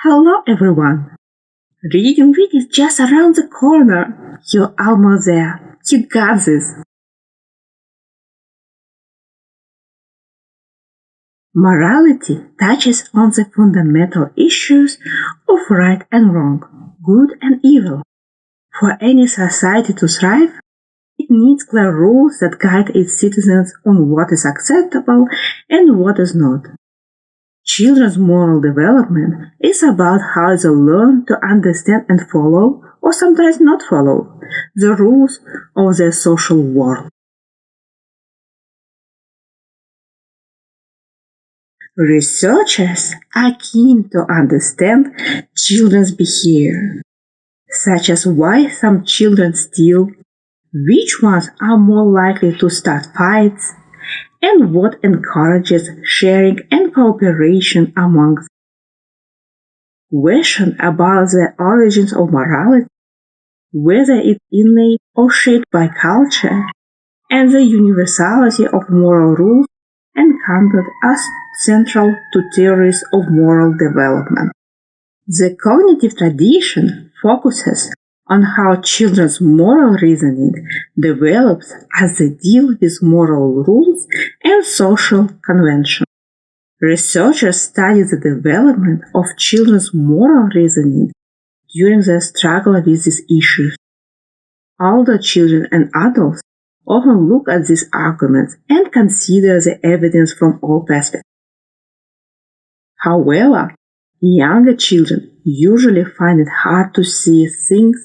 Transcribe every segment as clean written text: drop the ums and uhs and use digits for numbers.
Hello everyone! Reading week is just around the corner. You're almost there. You got this. Morality touches on the fundamental issues of right and wrong, good and evil. For any society to thrive, it needs clear rules that guide its citizens on what is acceptable and what is not. Children's moral development is about how they learn to understand and follow, or sometimes not follow, the rules of their social world. Researchers are keen to understand children's behavior, such as why some children steal, which ones are more likely to start fights, and what encourages sharing and cooperation among them. Questions about the origins of morality, whether it's innate or shaped by culture, and the universality of moral rules encountered as central to theories of moral development. The cognitive tradition focuses on how children's moral reasoning develops as they deal with moral rules and social conventions. Researchers study the development of children's moral reasoning during their struggle with these issues. Older children and adults often look at these arguments and consider the evidence from all perspectives. However, younger children usually find it hard to see things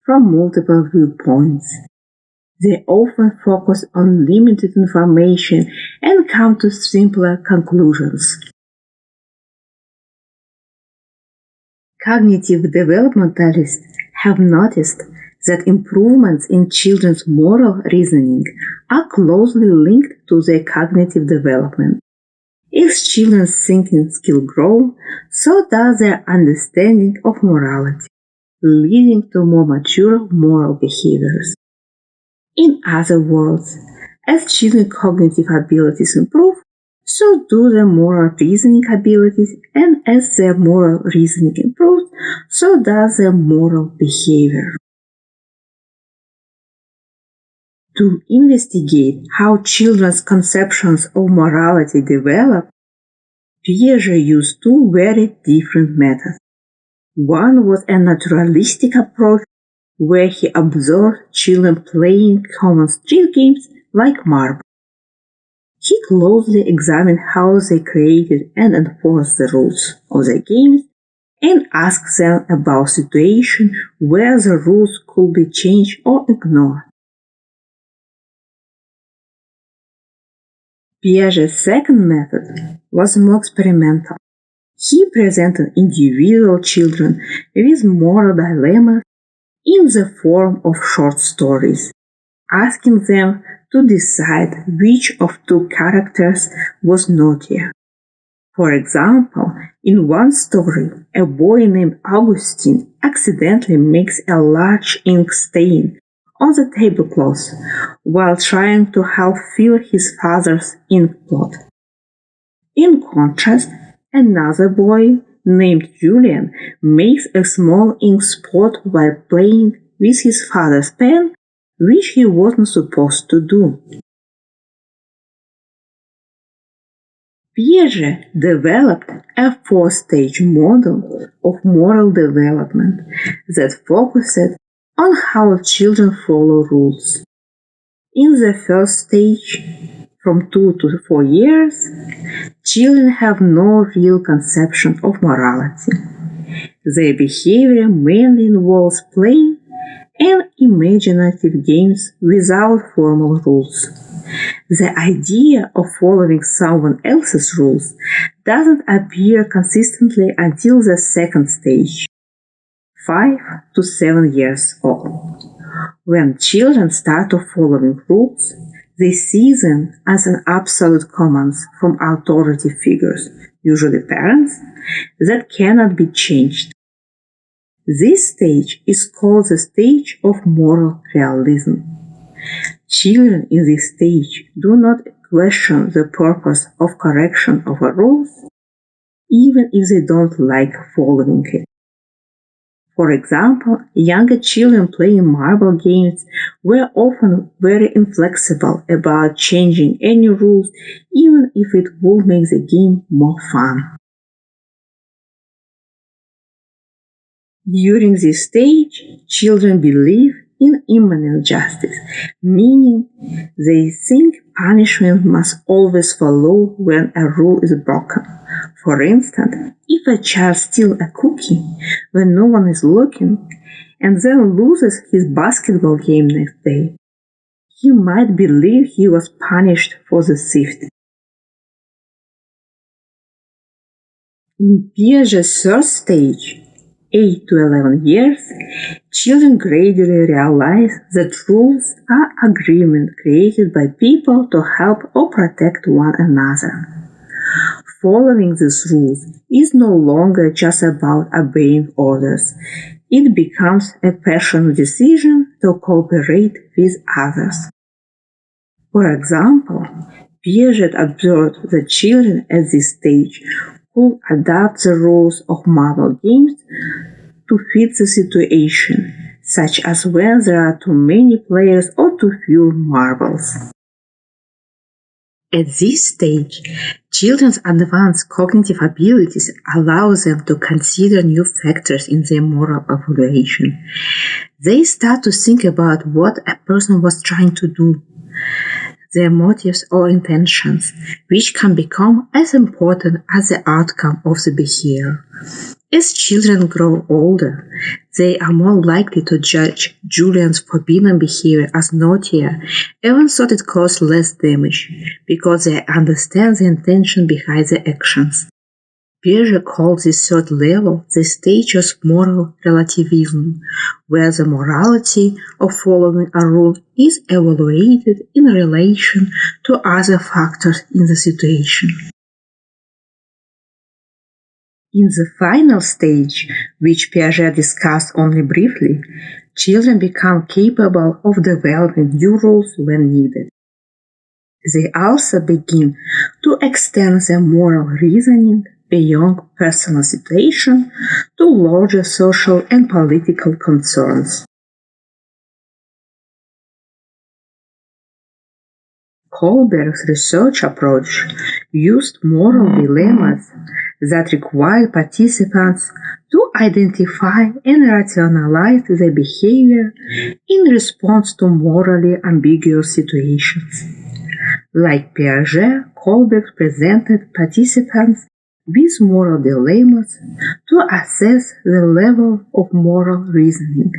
from multiple viewpoints. They often focus on limited information and come to simpler conclusions. Cognitive developmentalists have noticed that improvements in children's moral reasoning are closely linked to their cognitive development. As children's thinking skills grow, so does their understanding of morality, leading to more mature moral behaviors. In other words, as children's cognitive abilities improve, so do their moral reasoning abilities, and as their moral reasoning improves, so does their moral behavior. To investigate how children's conceptions of morality develop, Piaget used two very different methods. One was a naturalistic approach where he observed children playing common street games like marbles. He closely examined how they created and enforced the rules of the games and asked them about situations where the rules could be changed or ignored. Piaget's second method was more experimental. He presented individual children with moral dilemmas in the form of short stories, asking them to decide which of two characters was naughtier. For example, in one story, a boy named Augustine accidentally makes a large ink stain on the tablecloth while trying to help fill his father's ink pot. In contrast, another boy named Julian makes a small ink spot while playing with his father's pen, which he wasn't supposed to do. Piaget developed a four-stage model of moral development that focused on how children follow rules. In the first stage, from 2 to 4 years, children have no real conception of morality. Their behavior mainly involves playing and imaginative games without formal rules. The idea of following someone else's rules doesn't appear consistently until the second stage, 5 to 7 years old. When children start following rules, they see them as an absolute commands from authority figures, usually parents, that cannot be changed. This stage is called the stage of moral realism. Children in this stage do not question the purpose of correction of rules. even if they don't like following it. For example, younger children playing marble games were often very inflexible about changing any rules, even if it would make the game more fun. During this stage, children believe in immanent justice, meaning they think punishment must always follow when a rule is broken. For instance, if a child steals a cookie when no one is looking and then loses his basketball game next day, he might believe he was punished for the theft. In Piaget's third stage, 8 to 11 years, children gradually realize that rules are agreements created by people to help or protect one another. Following these rules is no longer just about obeying orders. It becomes a personal decision to cooperate with others. For example, Piaget observed that children at this stage could adapt the rules of marble games to fit the situation, such as when there are too many players or too few marbles. At this stage, children's advanced cognitive abilities allow them to consider new factors in their moral evaluation. They start to think about what a person was trying to do, their motives or intentions, which can become as important as the outcome of the behavior. As children grow older, they are more likely to judge Julian's forbidden behavior as naughtier, even though it caused less damage, because they understand the intention behind the actions. Piaget called this third level the stage of moral relativism, where the morality of following a rule is evaluated in relation to other factors in the situation. In the final stage, which Piaget discussed only briefly, children become capable of developing new rules when needed. They also begin to extend their moral reasoning beyond personal situation to larger social and political concerns. Kohlberg's research approach used moral dilemmas that required participants to identify and rationalize their behavior in response to morally ambiguous situations. Like Piaget, Kohlberg presented participants with moral dilemmas to assess the level of moral reasoning.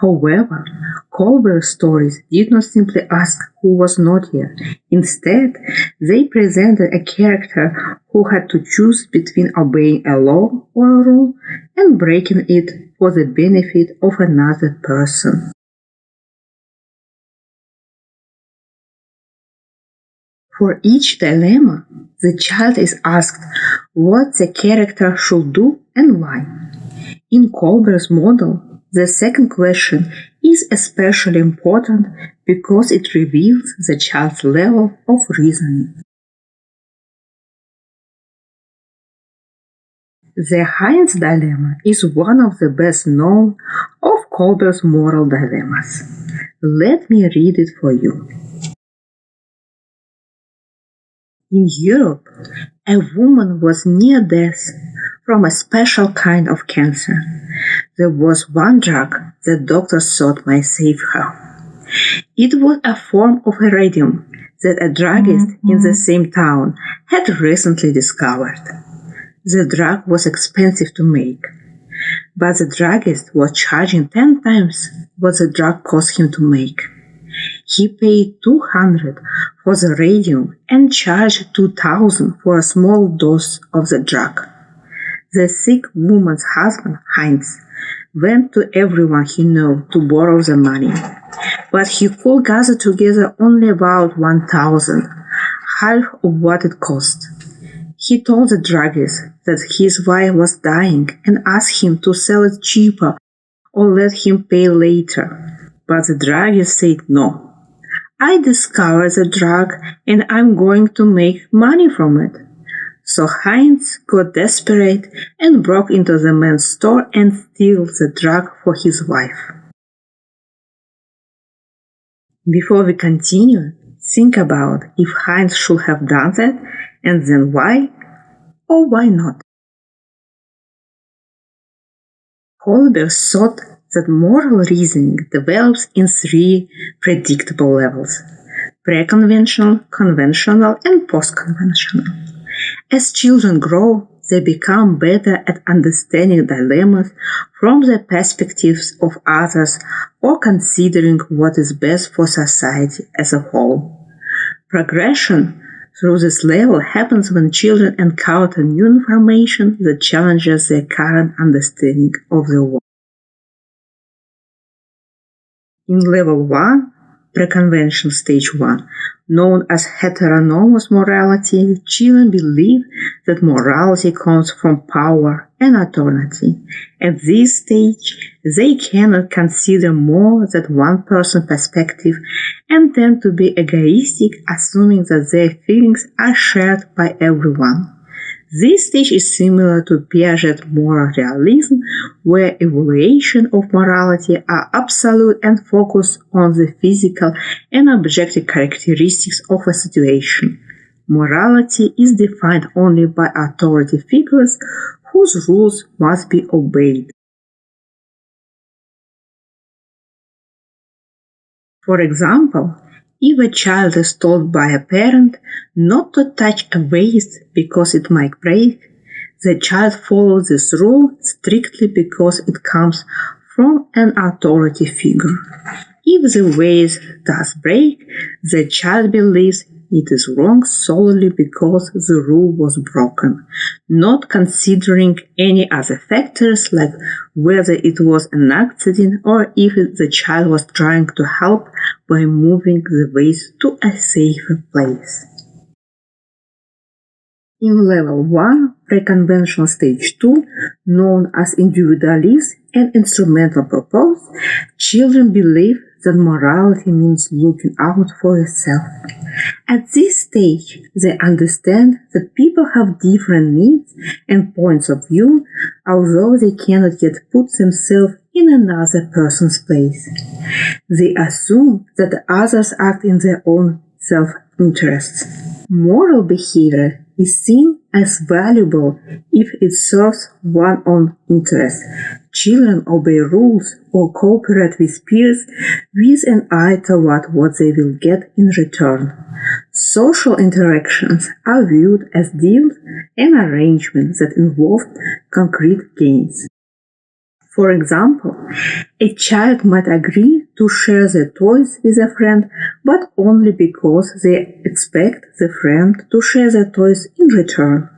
However, Kohlberg's stories did not simply ask who was naughtier. Instead, they presented a character who had to choose between obeying a law or a rule and breaking it for the benefit of another person. For each dilemma, the child is asked what the character should do and why. In Kohlberg's model, the second question is especially important because it reveals the child's level of reasoning. The Heinz dilemma is one of the best known of Kohlberg's moral dilemmas. Let me read it for you. In Europe, a woman was near death from a special kind of cancer. There was one drug that doctors thought might save her. It was a form of iridium that a druggist in the same town had recently discovered. The drug was expensive to make, but the druggist was charging 10 times what the drug cost him to make. He paid $200 for the radium and charged $2,000 for a small dose of the drug. The sick woman's husband, Heinz, went to everyone he knew to borrow the money, but he could gather together only about $1,000, half of what it cost. He told the druggist that his wife was dying and asked him to sell it cheaper or let him pay later, but the druggist said no. I discovered the drug and I'm going to make money from it. So Heinz got desperate and broke into the man's store and stole the drug for his wife. Before we continue, think about if Heinz should have done that, and then why or why not. Holberg thought that moral reasoning develops in three predictable levels: pre-conventional, conventional, and post-conventional. As children grow, they become better at understanding dilemmas from the perspectives of others or considering what is best for society as a whole. Progression through this level happens when children encounter new information that challenges their current understanding of the world. In level 1, pre-conventional stage 1, known as heteronomous morality, children believe that morality comes from power and authority. At this stage, they cannot consider more than one person's perspective and tend to be egoistic, assuming that their feelings are shared by everyone. This stage is similar to Piaget moral realism, where evaluation of morality are absolute and focused on the physical and objective characteristics of a situation. Morality is defined only by authority figures whose rules must be obeyed. For example, if a child is told by a parent not to touch a vase because it might break, the child follows this rule strictly because it comes from an authority figure. If the vase does break, the child believes it is wrong solely because the rule was broken, not considering any other factors like whether it was an accident or if the child was trying to help by moving the vase to a safer place. In level 1, pre-conventional stage 2, known as individualist and instrumental purpose, children believe that morality means looking out for yourself. At this stage, they understand that people have different needs and points of view, although they cannot yet put themselves in another person's place. They assume that others act in their own self-interests. Moral behavior is seen as valuable if it serves one's own interests. Children obey rules or cooperate with peers with an eye toward what they will get in return. Social interactions are viewed as deals and arrangements that involve concrete gains. For example, a child might agree to share their toys with a friend, but only because they expect the friend to share their toys in return.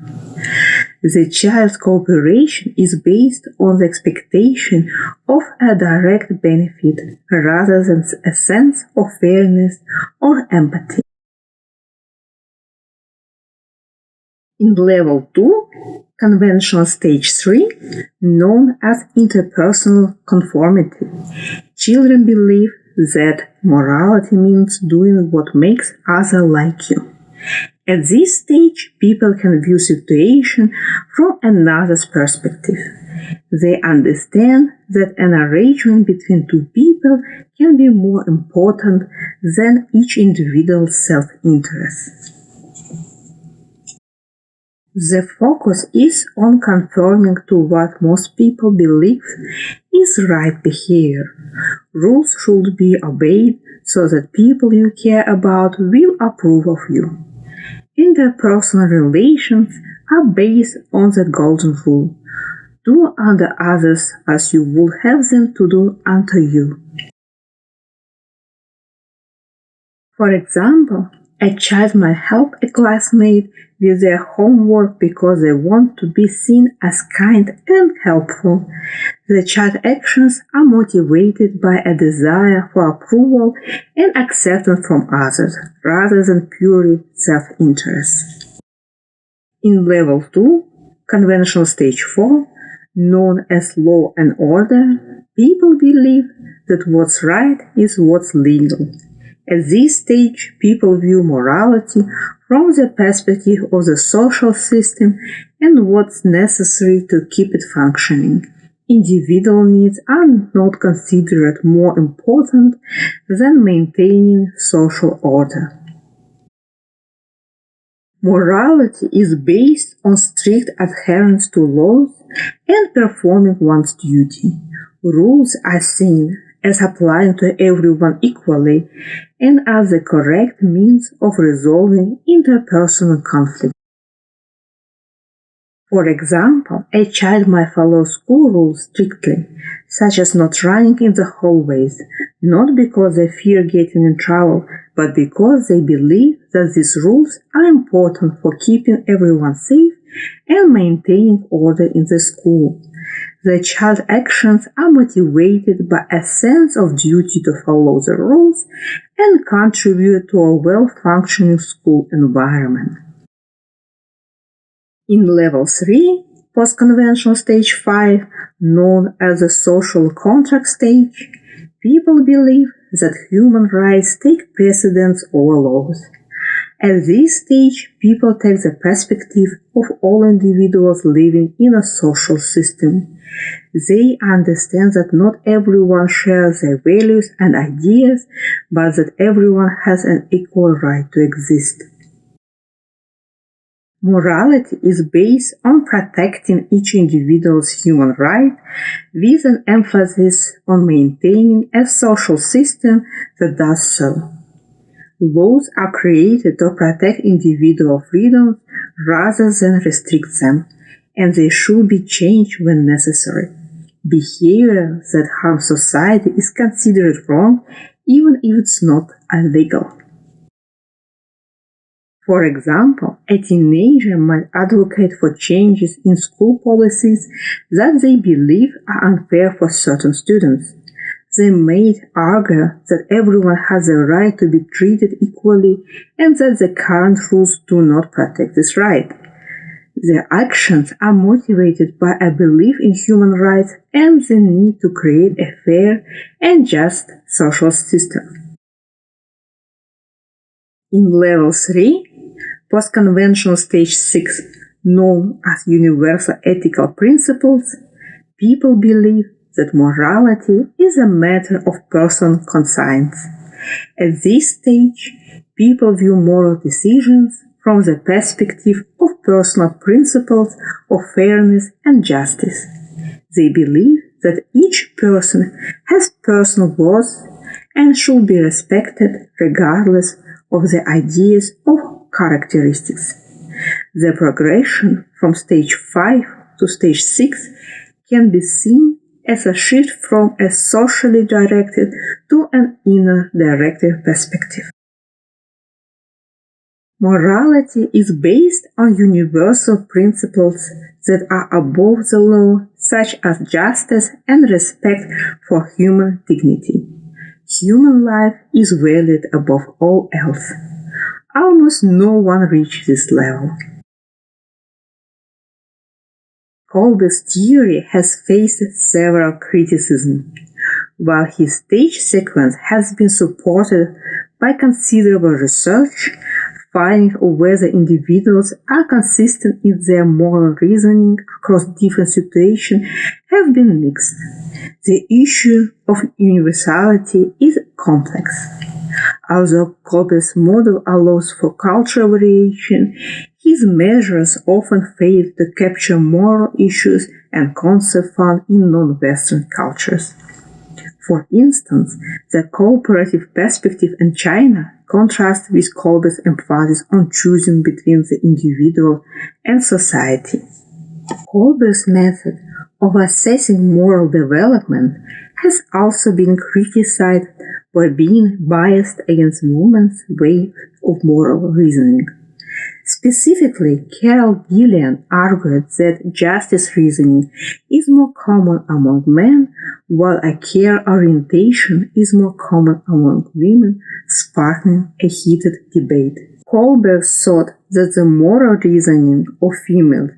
The child's cooperation is based on the expectation of a direct benefit rather than a sense of fairness or empathy. In level 2, conventional stage 3, known as interpersonal conformity, children believe that morality means doing what makes others like you. At this stage, people can view situation from another's perspective. They understand that an arrangement between two people can be more important than each individual's self-interest. The focus is on conforming to what most people believe is right behavior. Rules should be obeyed so that people you care about will approve of you. Interpersonal relations are based on the golden rule: do unto others as you would have them to do unto you. For example, a child might help a classmate with their homework because they want to be seen as kind and helpful. The child's actions are motivated by a desire for approval and acceptance from others, rather than purely self-interest. In level 2, conventional stage 4, known as law and order, people believe that what's right is what's legal. At this stage, people view morality from the perspective of the social system and what's necessary to keep it functioning. Individual needs are not considered more important than maintaining social order. Morality is based on strict adherence to laws and performing one's duty. Rules are seen as applying to everyone equally and as the correct means of resolving interpersonal conflict. For example, a child might follow school rules strictly, such as not running in the hallways, not because they fear getting in trouble, but because they believe that these rules are important for keeping everyone safe and maintaining order in the school. The child's actions are motivated by a sense of duty to follow the rules and contribute to a well-functioning school environment. In Level 3, post-conventional stage 5, known as the social contract stage, people believe that human rights take precedence over laws. At this stage, people take the perspective of all individuals living in a social system. They understand that not everyone shares their values and ideas, but that everyone has an equal right to exist. Morality is based on protecting each individual's human right, with an emphasis on maintaining a social system that does so. Laws are created to protect individual freedoms rather than restrict them, and they should be changed when necessary. Behavior that harms society is considered wrong even if it's not illegal. For example, a teenager might advocate for changes in school policies that they believe are unfair for certain students. They may argue that everyone has the right to be treated equally and that the current rules do not protect this right. Their actions are motivated by a belief in human rights and the need to create a fair and just social system. In Level 3, post-conventional stage 6, known as universal ethical principles, people believe that morality is a matter of personal conscience. At this stage, people view moral decisions from the perspective of personal principles of fairness and justice. They believe that each person has personal worth and should be respected regardless of the ideas of characteristics. The progression from stage 5 to stage 6 can be seen as a shift from a socially directed to an inner directed perspective. Morality is based on universal principles that are above the law, such as justice and respect for human dignity. Human life is valued above all else. Almost no one reaches this level. Kolbe's theory has faced several criticisms. While his stage sequence has been supported by considerable research, findings of whether individuals are consistent in their moral reasoning across different situations have been mixed. The issue of universality is complex. Although Kolbe's model allows for cultural variation, his measures often fail to capture moral issues and concepts found in non-Western cultures. For instance, the cooperative perspective in China contrasts with Kolbe's emphasis on choosing between the individual and society. Kolbe's method of assessing moral development has also been criticized for being biased against women's way of moral reasoning. Specifically, Carol Gillian argued that justice reasoning is more common among men, while a care orientation is more common among women, sparking a heated debate. Kolbe thought that the moral reasoning of females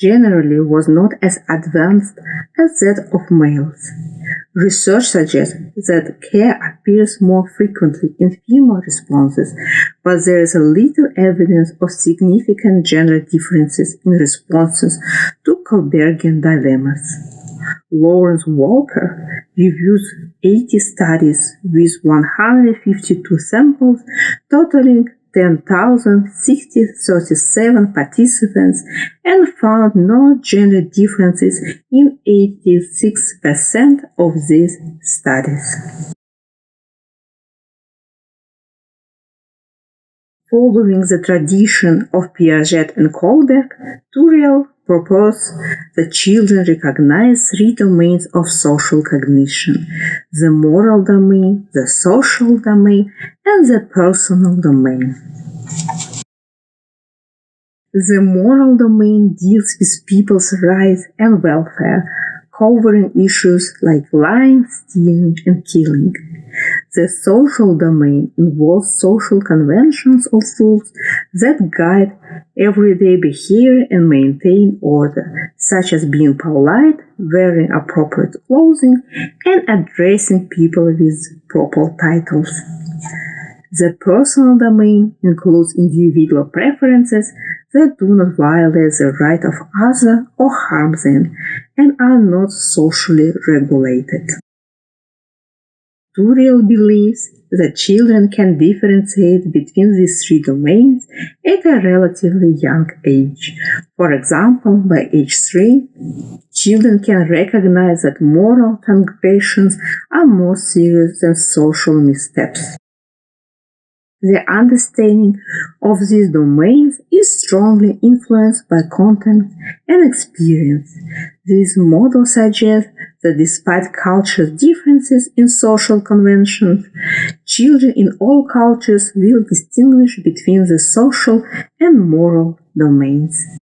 generally was not as advanced as that of males. Research suggests that care appears more frequently in female responses, but there is little evidence of significant gender differences in responses to Kohlbergian dilemmas. Lawrence Walker reviews 80 studies with 152 samples, totaling 10,037 participants, and found no gender differences in 86% of these studies. Following the tradition of Piaget and Kohlberg, Turiel proposed that children recognize three domains of social cognition: the moral domain, the social domain, and the personal domain. The moral domain deals with people's rights and welfare, covering issues like lying, stealing, and killing. The social domain involves social conventions or rules that guide everyday behavior and maintain order, such as being polite, wearing appropriate clothing, and addressing people with proper titles. The personal domain includes individual preferences that do not violate the right of others or harm them, and are not socially regulated. Turiel believes that children can differentiate between these three domains at a relatively young age. For example, by age 3, children can recognize that moral transgressions are more serious than social missteps. The understanding of these domains is strongly influenced by context and experience. This model suggests that despite cultural differences in social conventions, children in all cultures will distinguish between the social and moral domains.